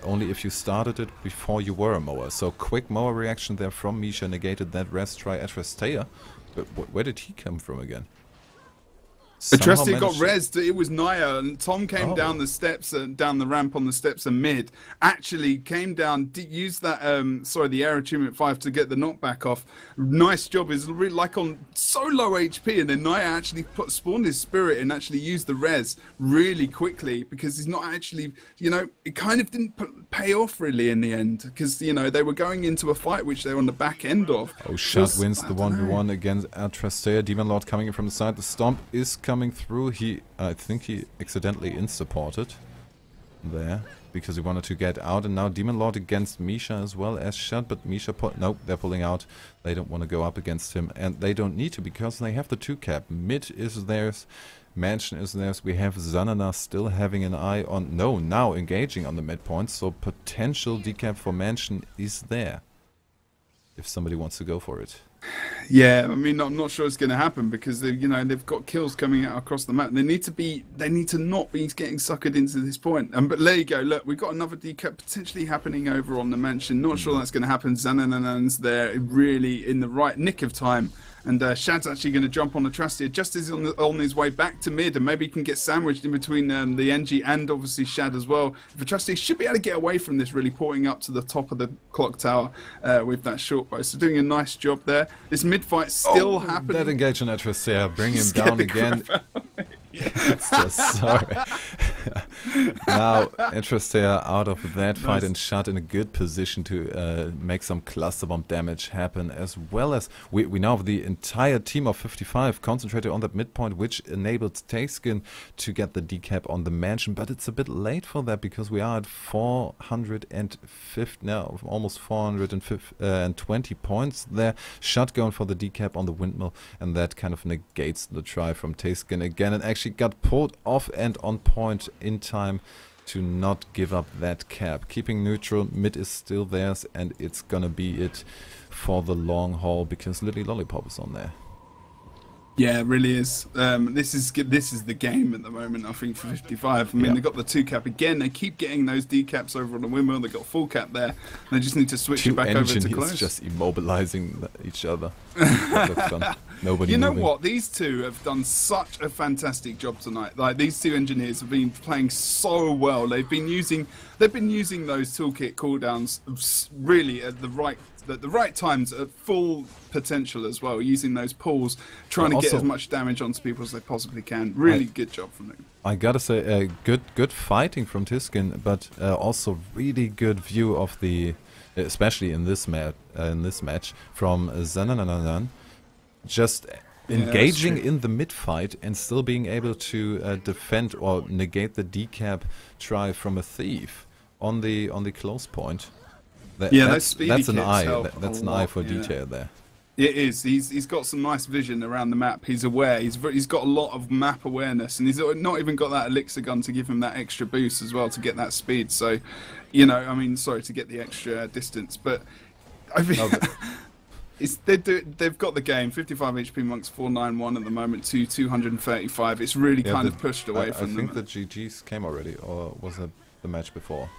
only if you started it before you were a mower. So quick mower reaction there from Misha negated that rest try. Atrastea, but where did he come from again? Atrastea got rezzed. It was Naya, and Tom came down the steps and down the ramp on the steps and mid. Actually came down, used that the air attunement 5 to get the knockback off. Nice job. Is really like on so low HP, and then Naya actually spawned his spirit and actually used the res really quickly because he's not actually, it kind of didn't pay off really in the end because they were going into a fight which they were on the back end of. Oh, Shut wins the 1v1 against Atrastea. Demon Lord coming in from the side. The stomp is coming through. I think he accidentally insta-ported there because he wanted to get out, and now Demon Lord against Misha as well as Shut, but Misha nope, they're pulling out. They don't want to go up against him, and they don't need to because they have the 2 cap. Mid is theirs, Mansion is theirs. We have Zanana still having an eye on, now engaging on the midpoint, so potential decap for Mansion is there if somebody wants to go for it. Yeah, I mean, I'm not sure it's going to happen because they've got kills coming out across the map. They need to not be getting suckered into this point. But there you go. Look, we've got another decap potentially happening over on the mansion. Not sure that's going to happen. Zananan's there, really in the right nick of time. And Shad's actually going to jump on the Atrastea just as he's on his way back to mid, and maybe he can get sandwiched in between the NG and obviously Shad as well. If Atrastea should be able to get away from this, really porting up to the top of the clock tower with that short bow. So doing a nice job there. This mid fight still happening. That engage on Atrastea, bring him down again. It's just sorry. Now Atrastea out of that fight and Shut in a good position to make some cluster bomb damage happen, as well as we now have the entire team of 55 concentrated on that midpoint, which enabled Tayskin to get the decap on the mansion, but it's a bit late for that because we are at 450 now, almost 420 points there. Shut going for the decap on the windmill, and that kind of negates the try from Tayskin again, and actually got pulled off and on point in time to not give up that cap. Keeping neutral, mid is still theirs, and it's gonna be it for the long haul because Lily Lollipop is on there. Yeah, it really is. This is the game at the moment, I think, for 55. I mean, Yeah. they got the 2-cap again. They keep getting those decaps over on the windmill. They got full cap there. They just need to switch it back over to Engineers close. just immobilizing each other. That looks fun. Nobody You know moving. what? These two have done such a fantastic job tonight. Like, these two engineers have been playing so well. They've been using those toolkit cooldowns really at the right times at full potential as well, using those pulls, trying to get as much damage onto people as they possibly can. Really good job from them. I gotta say, good fighting from Tiskin, but also really good view of the, especially in this match from Zanananan, just engaging in the mid fight and still being able to defend or negate the decap try from a thief on the close point. That's an eye. That's an eye for detail there. It is. He's got some nice vision around the map. He's aware. He's got a lot of map awareness, and he's not even got that elixir gun to give him that extra boost as well to get that speed. So, you know, I mean, sorry, to get the extra distance, but I mean, they've got the game. 55 HP monks 491 at the moment to 235. It's really kind of pushed away from them. I think the GGs came already, or was it the match before?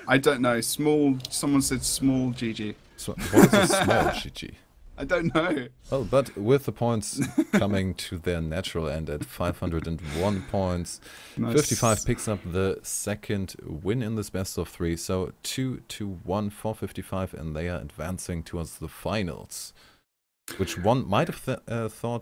I don't know. Someone said small GG. So, what is a small GG? I don't know. Well, but with the points coming to their natural end at 501 points, nice. 55 picks up the second win in this best of 3. So 2-1 for 55, and they are advancing towards the finals, which one might have thought